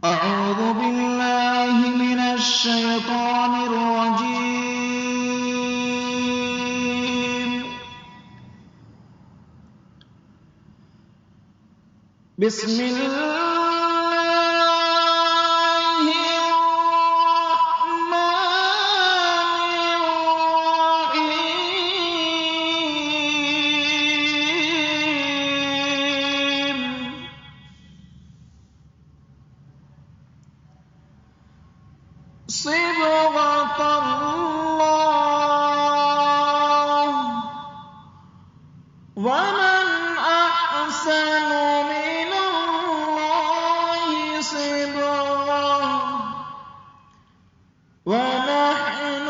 أعوذ بالله من الشيطان الرجيم. بسم الله الرحمن الرحيم. صبغة الله ومن أحسن من الله صبغة ونحن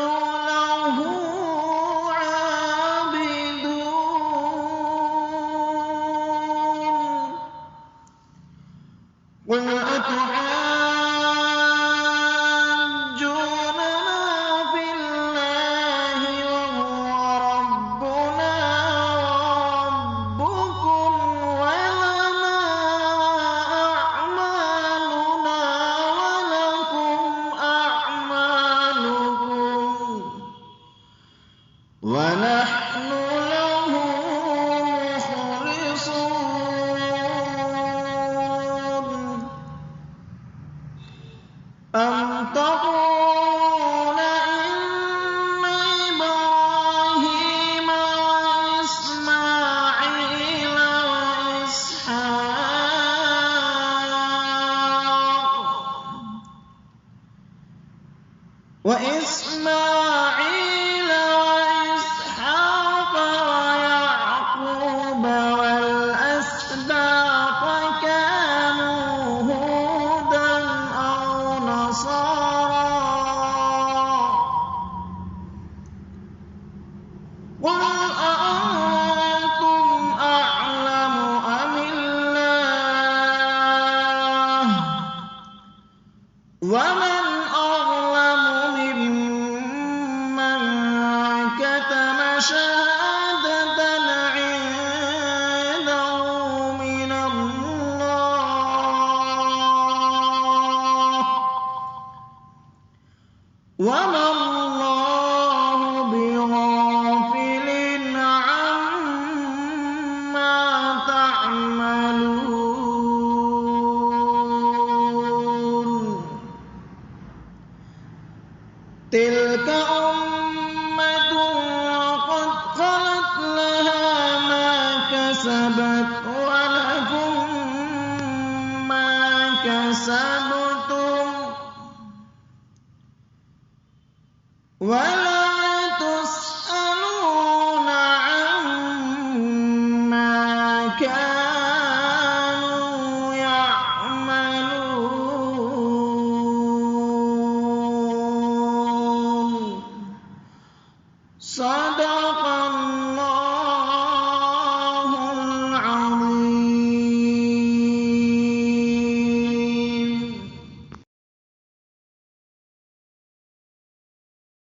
له عابدون. قل أتحاجوننا في الله وهو ربنا وربكم ولنا أعمالنا ولكم أعمالكم ونحن له مخلصون. أم تقولون إن إبراهيم وإسماعيل وإسحاق ويعقوب والأسباط كانوا هودا أو نصارى قل أأنتم أعلم أم الله ومن أظلم ممن كتم شهادة عنده من الله وما الله بغافل عما تعملون. تلك أمة قد خلت لها ما كسبت ولكم ما كسبتم